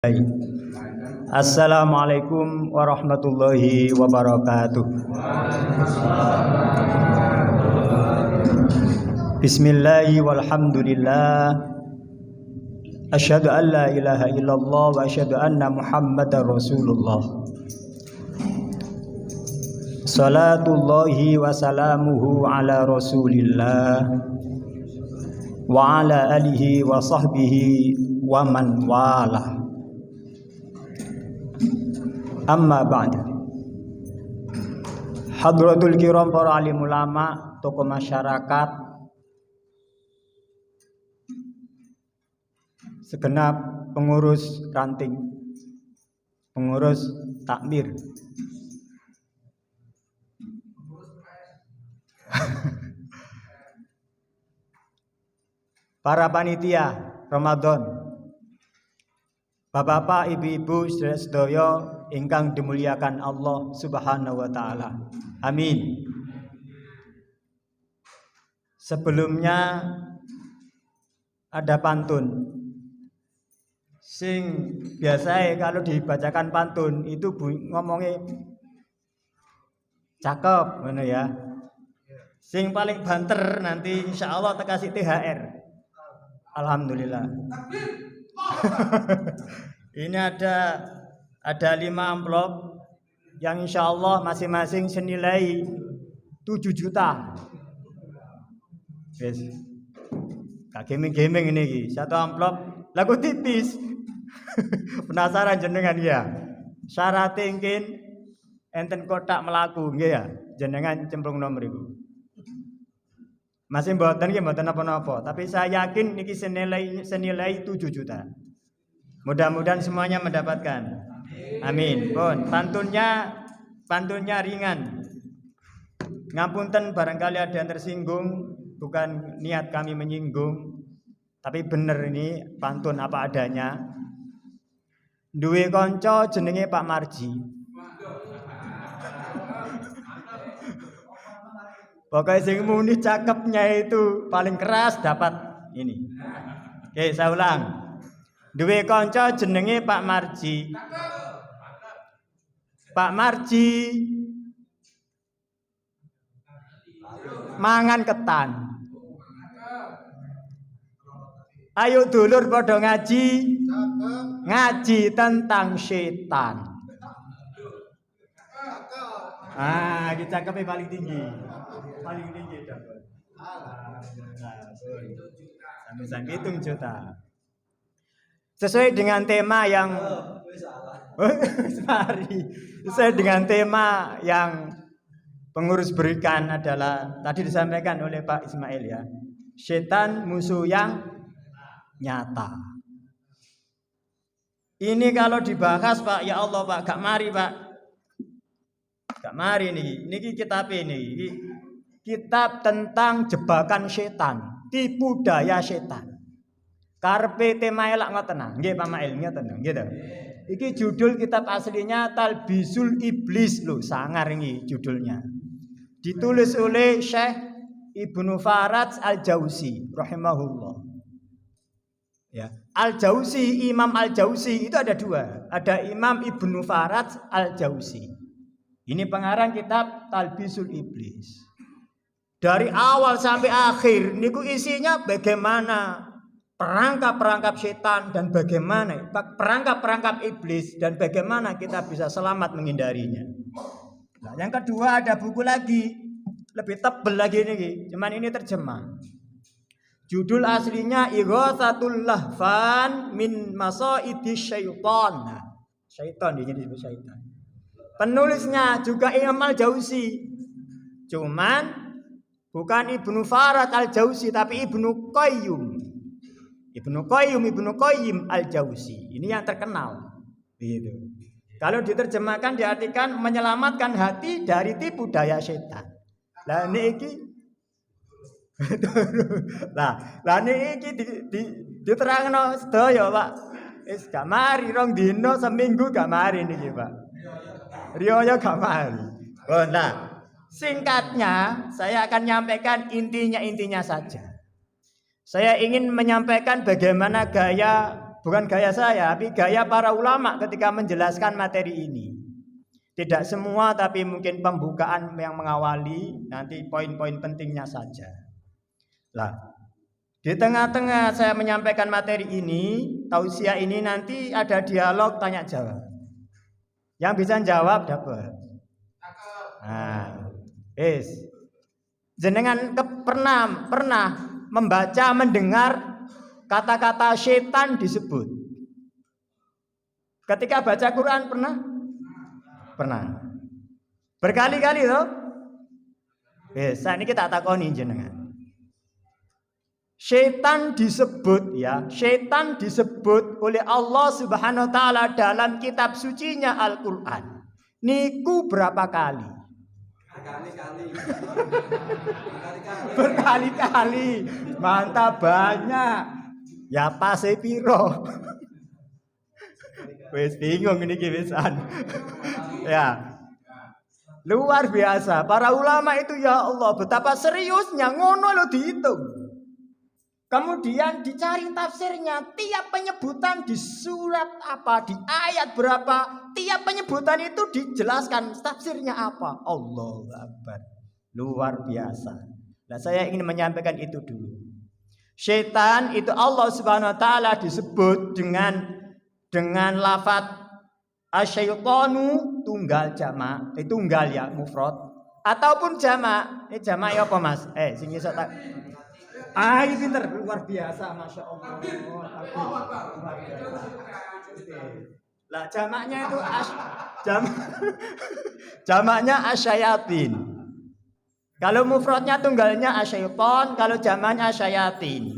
Baik. Assalamualaikum warahmatullahi wabarakatuh. Bismillahi walhamdulillah. Asyhadu an la ilaha illallah wa asyhadu anna Muhammadar Rasulullah. Salatullahi wa salamuhu ala Rasulillah wa ala alihi wa sahbihi wa man walah. Amma ba'd. Hadratul kiram, para alim ulama, tokoh masyarakat, segenap pengurus ranting, pengurus takmir, para panitia Ramadan, bapak-bapak, ibu-ibu, sedaya ingkang dimuliakan Allah Subhanahu wa taala. Amin. Sebelumnya ada pantun. Sing biasa kalau dibacakan pantun itu ngomongnya cakep, mana ya. Sing paling banter nanti insya Allah terkasih THR. Alhamdulillah. Ini ada 5 amplop yang insya Allah masing-masing senilai 7 juta. Yes. Gak gaming-gaming ini. Satu amplop lagu tipis. Penasaran jenengan ya? Syarat tingkin enten kotak melaku nggih ya? Jenengan cemplung nomor ibu. Masih mboten nggih, mboten apa-apa, tapi saya yakin niki senilai 7 juta. Mudah-mudahan semuanya mendapatkan. Amin. Pun pantunnya ringan. Ngapunten barangkali ada yang tersinggung, bukan niat kami menyinggung, tapi bener ini pantun apa adanya. Duwe konco jenenge Pak Marji. Pokoknya sing muni cakepnya itu paling keras dapat ini. Oke, saya ulang. Duwe kanca jenenge Pak Marji. Pak Marji mangan ketan. Ayo dulur padha ngaji tentang setan. Iki cakepnya paling tinggi. Paling tinggi dapat. Sampai hitung juta. Sesuai dengan tema yang sesuai dengan tema yang pengurus berikan adalah tadi disampaikan oleh Pak Ismail ya. Setan musuh yang nyata. Ini kalau dibahas Pak, ya Allah Pak, gak mari Pak. Gak mari nih. Niki kitab ini. Kitab tentang jebakan setan, tipu daya setan. Karpe tema elak ngoten nggih Pak Mail ngoten gitu. Iki judul kitab aslinya Talbisul Iblis lho, sangar ini judulnya. Ditulis oleh Syekh Ibnu Faraj Al-Jauzi rahimahullah. Ya, Al-Jauzi, Imam Al-Jauzi itu ada 2. Ada Imam Ibnu Faraj Al-Jauzi. Ini pengarang kitab Talbisul Iblis. Dari awal sampai akhir niku isinya bagaimana perangkap-perangkap setan dan bagaimana perangkap-perangkap iblis dan bagaimana kita bisa selamat menghindarinya. Nah, yang kedua ada buku lagi lebih tebel lagi nih, cuman ini terjemah. Judul aslinya Ighatsatul Lahfan min Masaidis Syaitan. Nah, syaitan ini disebut syaitan. Penulisnya juga Imam Al-Jauzi. Cuman bukan Ibnu Faraj Al-Jauzi tapi Ibnu Qayyim Al-Jauzi. Ini yang terkenal. Gitu. Kalau diterjemahkan diartikan menyelamatkan hati dari tipu daya setan. Lah niki diterangno sedaya, Pak. Wis gak mari rong dino seminggu gak mari niki, Pak. Riyoyo gak mari. Nah, singkatnya saya akan nyampaikan intinya saja. Saya ingin menyampaikan bagaimana gaya bukan gaya saya, tapi gaya para ulama ketika menjelaskan materi ini. Tidak semua, tapi mungkin pembukaan yang mengawali, nanti poin-poin pentingnya saja. Lah, di tengah-tengah saya menyampaikan materi ini, tausiah ini nanti ada dialog tanya jawab. Yang bisa jawab dapat. Nah, jenengan pernah membaca, mendengar kata-kata setan disebut. Ketika baca Quran pernah? Pernah. Berkali-kali loh. Saat ini kita takoni jenengan. Setan disebut ya, setan disebut oleh Allah Subhanahu wa taala dalam kitab sucinya Al-Qur'an. Niku berapa kali? Berkali-kali. Mantap, banyak. Ya pase piro. Wes bingung ini kiwisan. Ya. Luar biasa. Para ulama itu ya Allah, betapa seriusnya, ngono lo dihitung. Kemudian dicari tafsirnya, tiap penyebutan di surat apa, di ayat berapa, tiap penyebutan itu dijelaskan tafsirnya apa. Allahu Akbar. Luar biasa. Nah, saya ingin menyampaikan itu dulu. Setan itu Allah Subhanahu wa taala disebut dengan lafaz asyaitanu tunggal jamak, tunggal ya mufrad ataupun jamak. Jamak ya apa Mas? Sing iso tak pinter, luar biasa, masya Allah. Luar biasa. Lah jamaknya itu jamaknya asyayatin. Kalau mufradnya tunggalnya asyaiton, kalau jamaknya asyayatin.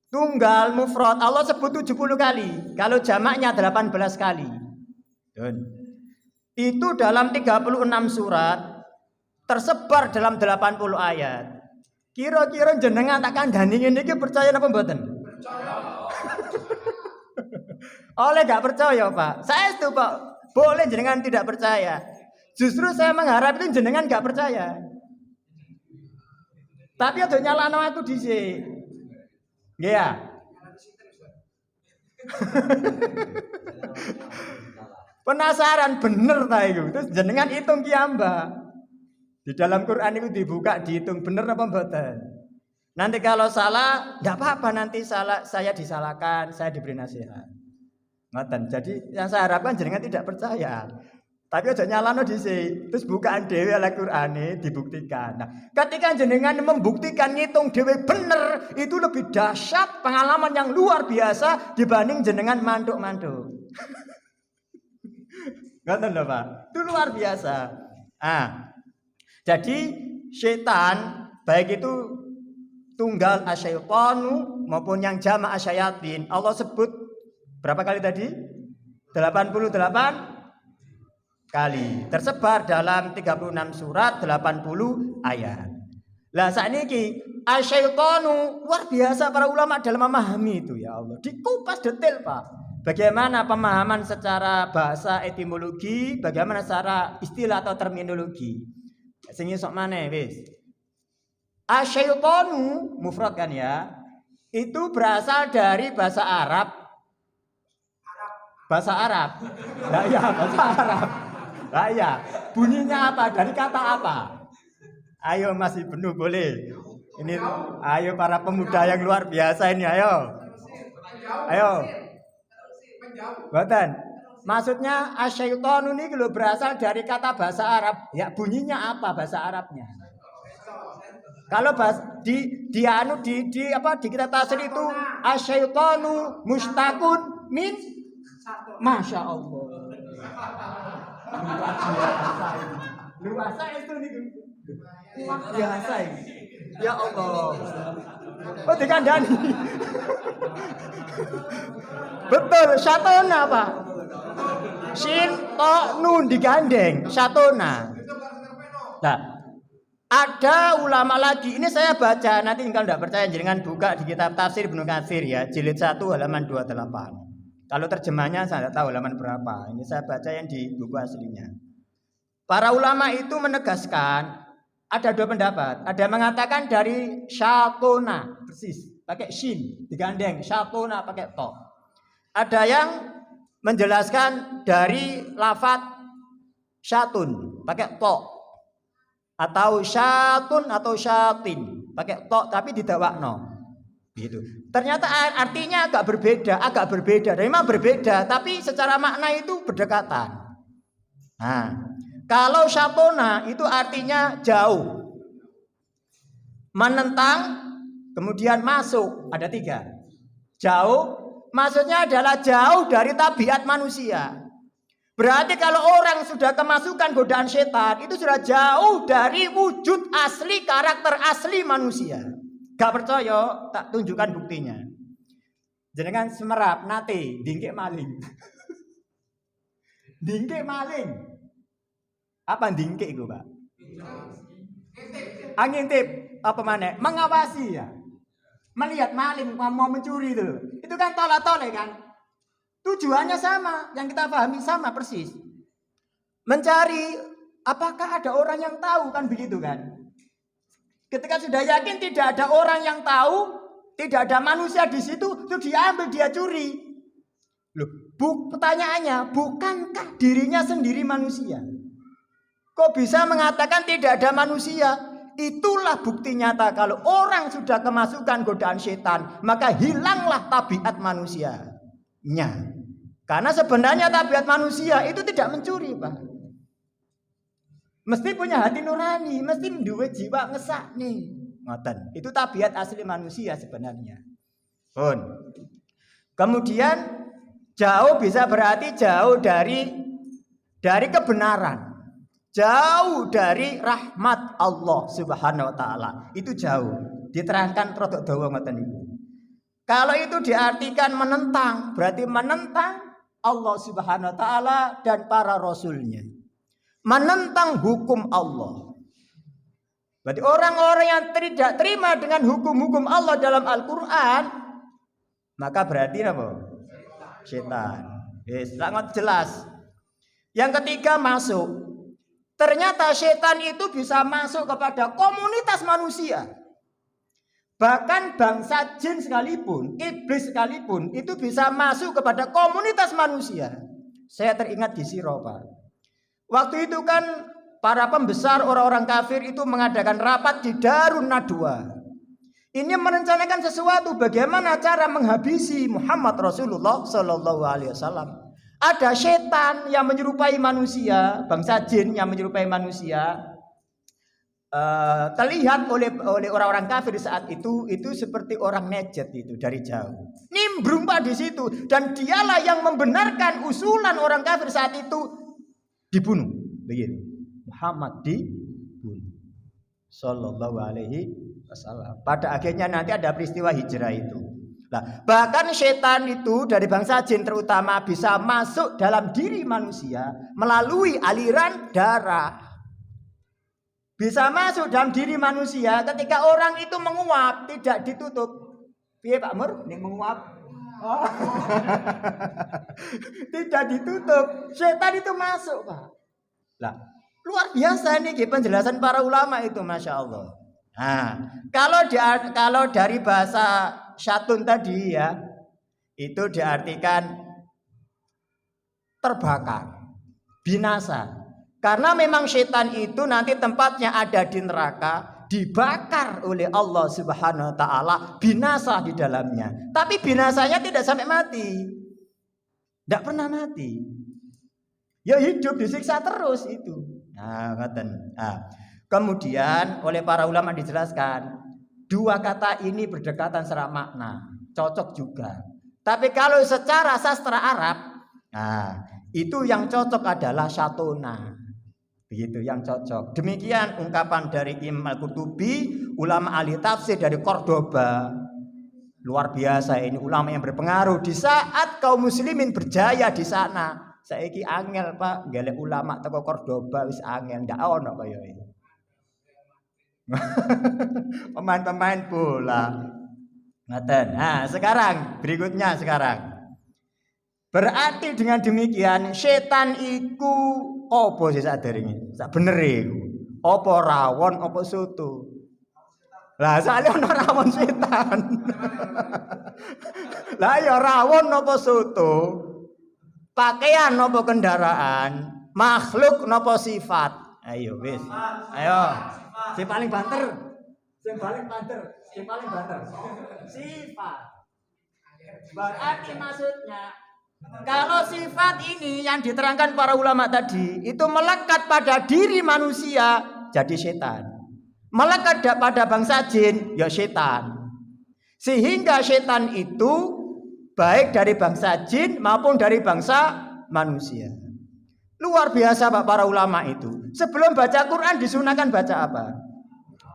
Tunggal mufrad Allah sebut 70 kali, kalau jamaknya 18 kali. Itu dalam 36 surat, tersebar dalam 80 ayat. Kira-kira jenengan tak kandhani ngene iki percaya napa mboten? Percaya. Oleh gak percaya, Pak. Saya itu, Pak. Boleh jenengan tidak percaya. Justru saya mengharap itu jenengan gak percaya. Tapi aja nyalano aku dhisik. Nggih ya. Penasaran bener ta iku. Terus jenengan hitung ki ambak. Di dalam Quran itu dibuka, dihitung bener apa mboten. Nanti kalau salah, enggak apa-apa, nanti saya disalahkan, saya diberi nasihat. Ngoten. Jadi yang saya harapkan jenengan tidak percaya. Tapi aja nyalano dhisik. Terus bukaan dhewe Al-Qur'ane dibuktikan. Nah, ketika jenengan membuktikan ngitung dhewe bener, itu lebih dahsyat, pengalaman yang luar biasa dibanding jenengan mantuk-mantuk. Ngoten lho, Pak. Itu luar biasa. Jadi setan baik itu tunggal asyaitonu maupun yang jamak asyayatin, Allah sebut berapa kali tadi? 88 kali. Tersebar dalam 36 surat, 80 ayat. Lah saat ini asyaitonu luar biasa para ulama dalam memahami itu ya Allah. Dikupas detail, Pak. Bagaimana pemahaman secara bahasa etimologi, bagaimana secara istilah atau terminologi. Sing sok maneh wis. Asyaitonu mufrad kan ya. Itu berasal dari bahasa Arab. Bahasa Arab. Lah ya, bahasa Arab. Lah ya, bunyinya apa? Dari kata apa? Ayo masih penuh boleh. Ini ayo para pemuda yang luar biasa ini ayo. Ayo. Boten. Maksudnya asyaitonu ini kalau berasal dari kata bahasa Arab, ya bunyinya apa bahasa Arabnya? Kalau di kitab tafsir itu asyaitonu mustakun min masya Allah. Luar biasa itu nih. Luar biasa ini. Ya Allah. Oh dikandani. Betul, syatona apa? Sin to nun digandeng, syatona. Nah, ada ulama lagi, ini saya baca, nanti kalau tidak percaya jangan buka di kitab tafsir Ibnu Katsir ya, jilid 1 halaman 28. Kalau terjemahnya saya tidak tahu halaman berapa. Ini saya baca yang di buku aslinya. Para ulama itu menegaskan ada dua pendapat. Ada yang mengatakan dari syatona, persis pakai shin digandeng, syatuna pakai to. Ada yang menjelaskan dari lafaz syatun pakai to, atau syatun atau syatin pakai to tapi didawakno. Gitu. Ternyata artinya agak berbeda. Memang berbeda, tapi secara makna itu berdekatan. Nah, kalau syatona itu artinya jauh, menentang, kemudian masuk. Ada 3. Jauh, maksudnya adalah jauh dari tabiat manusia. Berarti kalau orang sudah kemasukan godaan setan, itu sudah jauh dari wujud asli, karakter asli manusia. Gak percaya, tak tunjukkan buktinya. Jenengan semerap nate dingkek maling. Dingkek maling. Apa dingkek itu, Pak? Ngintip apa mana? Mengawasi ya. Melihat maling mau mencuri itu. Itu kan tolak-tolak kan? Tujuannya sama, yang kita pahami sama persis. Mencari apakah ada orang yang tahu, kan begitu kan? Ketika sudah yakin tidak ada orang yang tahu, tidak ada manusia di situ, itu diambil, dia curi. Loh, pertanyaannya, bukankah dirinya sendiri manusia? Kok bisa mengatakan tidak ada manusia? Itulah bukti nyata kalau orang sudah kemasukan godaan setan, maka hilanglah tabiat manusianya. Karena sebenarnya tabiat manusia itu tidak mencuri, Pak. Mesti punya hati nurani, mesti menduwe jiwa ngesak nih. Ngoten. Itu tabiat asli manusia sebenarnya. Pun. Kemudian jauh bisa berarti jauh dari kebenaran. Jauh dari rahmat Allah Subhanahu wa taala. Itu jauh. Diterangkan produk dawa ngoten niku. Kalau itu diartikan menentang, berarti menentang Allah Subhanahu wa taala dan para rasulnya. Menentang hukum Allah. Berarti orang-orang yang tidak terima dengan hukum-hukum Allah dalam Al-Quran, maka berarti apa? Setan. Sangat jelas. Yang ketiga, masuk. Ternyata setan itu bisa masuk kepada komunitas manusia. Bahkan bangsa jin sekalipun, iblis sekalipun, itu bisa masuk kepada komunitas manusia. Saya teringat di Siro, Pak. Waktu itu kan para pembesar orang-orang kafir itu mengadakan rapat di Darun Nadwa. Ini merencanakan sesuatu bagaimana cara menghabisi Muhammad Rasulullah Sallallahu Alaihi Wasallam. Ada setan yang menyerupai manusia, bangsa jin yang menyerupai manusia, terlihat oleh orang-orang kafir saat itu seperti orang nejet itu dari jauh. Nimbrung Pak di situ, dan dialah yang membenarkan usulan orang kafir saat itu. Dibunuh, begitu. Muhammad dibunuh, Sallallahu Alaihi Wasallam. Pada akhirnya nanti ada peristiwa hijrah itu. Nah, bahkan setan itu dari bangsa jin terutama bisa masuk dalam diri manusia melalui aliran darah. Bisa masuk dalam diri manusia ketika orang itu menguap, tidak ditutup. Piye Pak Mur? Ning menguap. Oh. Tidak ditutup, setan itu masuk, Pak. Lah, luar biasa nih penjelasan para ulama itu, masya Allah. Nah, kalau dari bahasa syatun tadi ya, itu diartikan terbakar, binasa. Karena memang setan itu nanti tempatnya ada di neraka, dibakar oleh Allah Subhanahu wa taala, binasa di dalamnya. Tapi binasanya tidak sampai mati. Tidak pernah mati. Ya hidup disiksa terus itu. Nah, kemudian oleh para ulama dijelaskan, dua kata ini berdekatan secara makna, cocok juga. Tapi kalau secara sastra Arab, nah, itu yang cocok adalah syatona. Begitu yang cocok. Demikian ungkapan dari Imam Al-Qurtubi, ulama ahli tafsir dari Cordoba. Luar biasa ini ulama yang berpengaruh di saat kaum muslimin berjaya di sana. Saiki angel Pak, golek ulama teko Cordoba wis angel, ndak ono kaya iki. Pemain-pemain bola. Ngaten. Nah, sekarang berikutnya sekarang. Berarti dengan demikian setan iku apa sih sadurunge? Sak bener iku. Apa rawon apa soto? Lah soalnya ono rawon setan. Lah ya rawon napa soto? Pakaian napa kendaraan? Makhluk napa sifat? Ayo wis. Ayo. Sing paling banter. Sifat. Berarti maksudnya kalau sifat ini yang diterangkan para ulama tadi itu melekat pada diri manusia jadi setan. Melekat pada bangsa jin ya setan. Sehingga setan itu baik dari bangsa jin maupun dari bangsa manusia. Luar biasa Pak para ulama itu. Sebelum baca Quran disunahkan baca apa?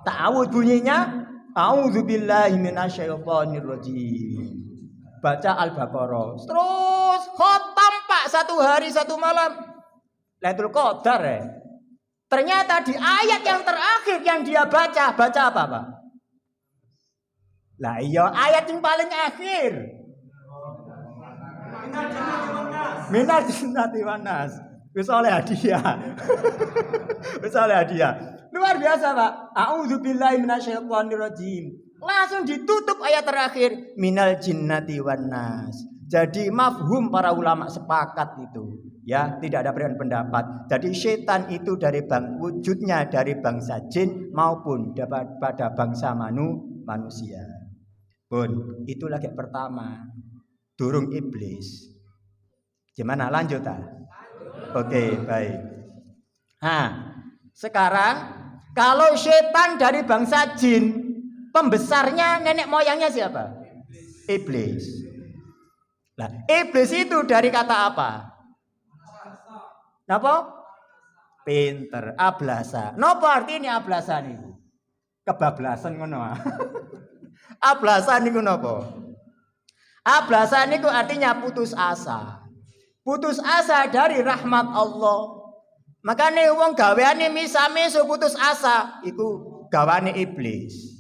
Ta'awudz bunyinya a'udzubillahi minasyaitonirrajim. Baca Al-Baqarah. Terus khotam Pak 1 hari 1 malam. Lailatul Qadar ya. Ternyata di ayat yang terakhir yang dia baca apa Pak? Lah iya ayat yang paling akhir. Minal jinnati wan nas. Wis oleh hadiah. Luar biasa Pak. A'udzubillahi minasyaitonirrajim. Langsung ditutup ayat terakhir minal jinnati wan nas. Jadi mafhum para ulama sepakat itu, ya, tidak ada perbedaan pendapat. Jadi setan itu wujudnya dari bangsa jin maupun pada bangsa manusia. Pun itu lagi pertama. Durung iblis. Gimana lanjut ah? Oke, baik. Nah, sekarang kalau setan dari bangsa jin, pembesarnya nenek moyangnya siapa? Iblis. Nah, iblis itu dari kata apa? Napa? Pinter, ablasa. Napa artinya ablasa niku? Kebablasan ngono. Ablasa niku napa? Ablasa niku artinya putus asa. Putus asa dari rahmat Allah. Makane wong gaweane misa-miso putus asa iku gawane iblis.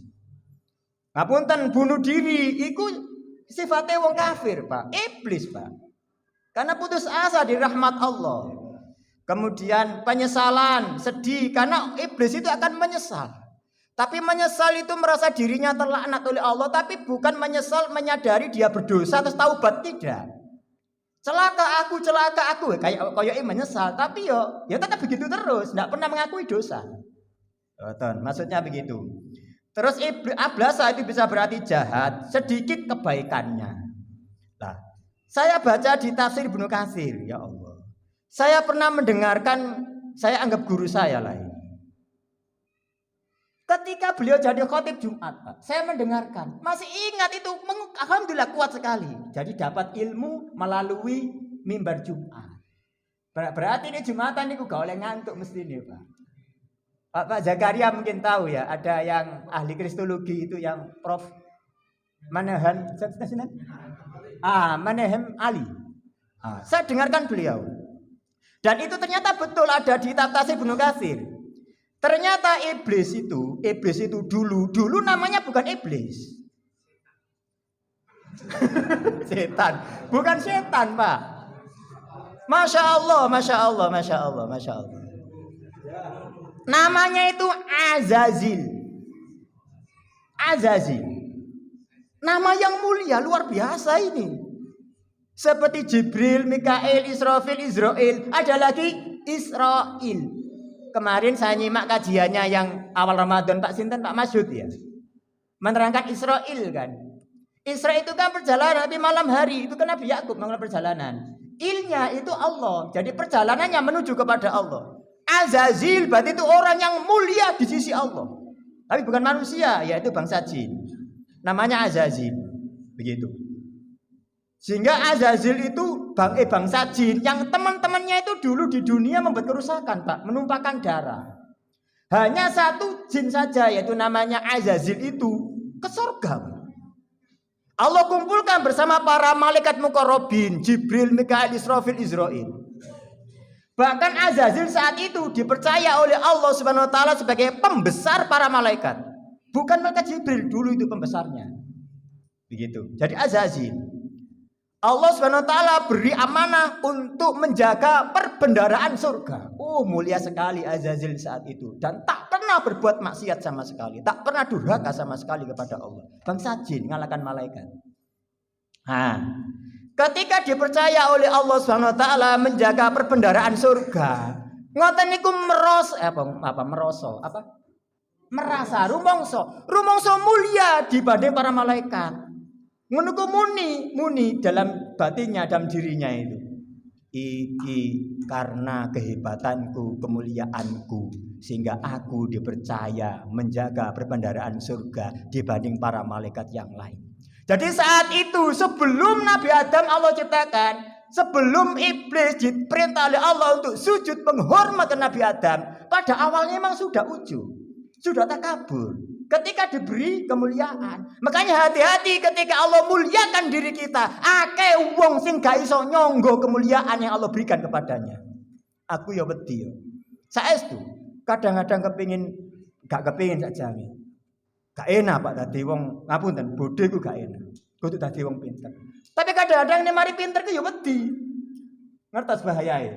Ngapunten bunuh diri iku sifatnya wong kafir, Pak. Iblis, Pak. Karena putus asa di rahmat Allah. Kemudian penyesalan, sedih karena iblis itu akan menyesal. Tapi menyesal itu merasa dirinya terlaknat oleh Allah, tapi bukan menyesal menyadari dia berdosa terus taubat, tidak. Celaka aku, kayak menyesal, tapi ya tetap begitu terus, tidak pernah mengakui dosa. Maksudnya begitu. Terus ablasa itu bisa berarti jahat, sedikit kebaikannya. Nah, saya baca di tafsir Ibnu Katsir, ya Allah. Saya pernah mendengarkan, saya anggap guru saya lah ini. Ketika beliau jadi khotib Jumat, Pak, saya mendengarkan, masih ingat itu, alhamdulillah kuat sekali. Jadi dapat ilmu melalui mimbar Jumat. Berarti ini Jumatan ini gak oleh ngantuk mesti ini, Pak. Pak Zakaria mungkin tahu ya, ada yang ahli kristologi itu yang Prof. Manahem Ali. Saya dengarkan beliau. Dan itu ternyata betul ada di tafsir Ibnu Katsir. Ternyata iblis itu dulu namanya bukan iblis. Setan, bukan setan, Pak. Masya Allah. Namanya itu Azazil. Nama yang mulia, luar biasa ini. Seperti Jibril, Mikail, Israfil, Israel. Ada lagi Israel. Kemarin saya nyimak kajiannya yang awal Ramadan Pak Masyud ya. Menerangkan Israel kan. Israel itu kan perjalanan tapi malam hari. Itu kan Nabi Yakub mengenai perjalanan. Ilnya itu Allah. Jadi perjalanannya menuju kepada Allah. Azazil berarti itu orang yang mulia di sisi Allah. Tapi bukan manusia, yaitu bangsa jin. Namanya Azazil. Begitu. Sehingga Azazil itu bangsa jin yang teman-temannya itu dulu di dunia membuat kerusakan, Pak, menumpahkan darah. Hanya satu jin saja yaitu namanya Azazil itu ke surga. Allah kumpulkan bersama para malaikat muqarrabin, Jibril, Mikail, Israfil, Israil. Bahkan Azazil saat itu dipercaya oleh Allah Subhanahu wa taala sebagai pembesar para malaikat. Bukan malaikat Jibril dulu itu pembesarnya. Begitu. Jadi Azazil Allah Subhanahu wa taala beri amanah untuk menjaga perbendaharaan surga. Oh, mulia sekali Azazil saat itu. Dan tak pernah berbuat maksiat sama sekali. Tak pernah durhaka sama sekali kepada Allah. Bangsa jin ngalahkan malaikat. Nah, ketika dipercaya oleh Allah Subhanahu wa taala menjaga perbendaharaan surga, ngoten niku merasa rumangsa mulia dibanding para malaikat. Ngono ku muni dalam batinnya, dalam dirinya itu. Iki karena kehebatanku, kemuliaanku, sehingga aku dipercaya menjaga perbendaharaan surga dibanding para malaikat yang lain. Jadi saat itu sebelum Nabi Adam Allah ciptakan, sebelum iblis diperintah oleh Allah untuk sujud menghormati Nabi Adam, pada awalnya memang sudah ujub, sudah takabur. Ketika diberi kemuliaan, makanya hati-hati ketika Allah muliakan diri kita. Akeh wong sing gak iso nyonggo kemuliaan yang Allah berikan kepadanya. Aku ya wedi yo. Saestu kadang-kadang gak kepingin saja. Gak enak Pak dadi wong, ngapunten, bodho iku gak enak. Kudu dadi wong pinter. Tapi kadang-kadang nek mari pinter ku ya wedi. Ngertos bahayae.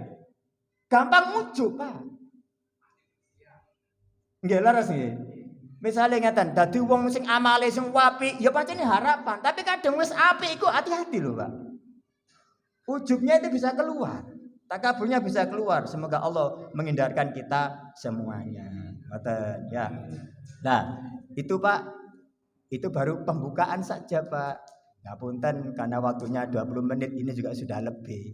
Gampang ujub, Pak. Nggih laras nggih. Misalnya ngeten, dadi wong sing amale sing apik, ya pancene harapan. Tapi kadang wis apik iku hati-hati loh, Pak. Ujubnya itu bisa keluar. Takaburnya bisa keluar. Semoga Allah menghindarkan kita semuanya. Ngoten ya. Nah, itu Pak, itu baru pembukaan saja Pak. Ngapunten karena waktunya 20 menit ini juga sudah lebih.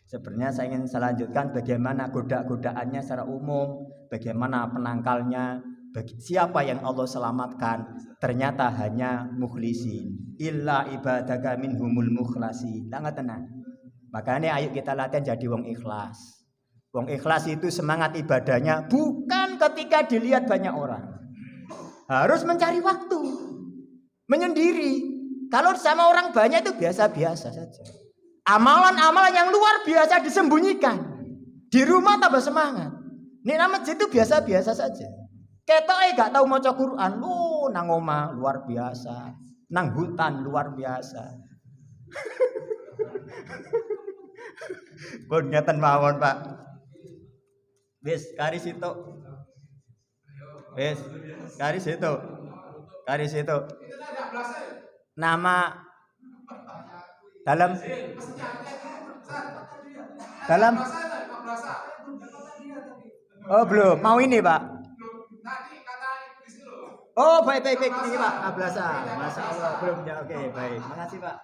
Sebenarnya saya ingin selanjutkan bagaimana goda-godaannya secara umum, bagaimana penangkalnya, siapa yang Allah selamatkan. Ternyata hanya mukhlisin. Illa ibadaka minhumul mukhlasin. Sangat tenang. Makanya ayo kita latihan jadi wong ikhlas. Wong ikhlas itu semangat ibadahnya bukan ketika dilihat banyak orang. Harus mencari waktu, menyendiri. Kalau sama orang banyak itu biasa-biasa saja. Amalan-amalan yang luar biasa disembunyikan. Di rumah tambah semangat. Nek nang masjid itu biasa-biasa saja. Ketoke gak tahu maca Quran, nang omah luar biasa, nang hutan luar biasa. Pun ngeten mawon, Pak. Wis kari situ. Wis kari situ. Kari situ. Nama dalam Oh belum, mau ini Pak. Oh baik ini Pak, ablasa. Masya Allah belum ya, oke baik. Makasih Pak.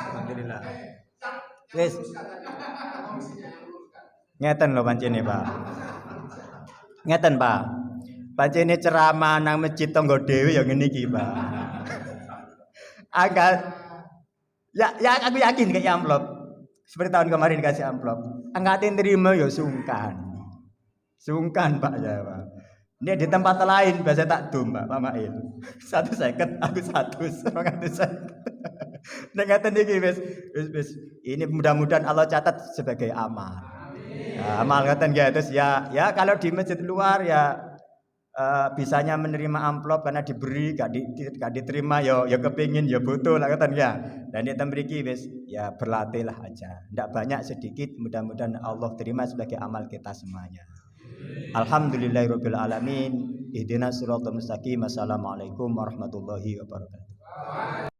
Alhamdulillah. Wis. Ngeten lho pancene Pak. Ngeten Pak. Pancene ceramah nang masjid tangga dhewe ya ngene iki Pak. Agak ya aku yakin kayak amplop. Seperti tahun kemarin kasih amplop. Angkatin terima ya sungkan. Sungkan Pak ya Pak. Ini di tempat lain biasa tak dum Pak Mail. 150 aku 100. Nek ngaten iki wis. Ini mudah-mudahan Allah catat sebagai amal. Ya, amal ngaten ya terus ya kalau di masjid luar ya bisanya menerima amplop karena diberi gak diterima ya kepingin ya butuh lah ngaten ya. Dan nek mriki wis ya berlatihlah aja. Ndak banyak sedikit mudah-mudahan Allah terima sebagai amal kita semuanya. Alhamdulillahirabbil alamin. Ihdinas siratal mustaqim. Assalamualaikum warahmatullahi wabarakatuh.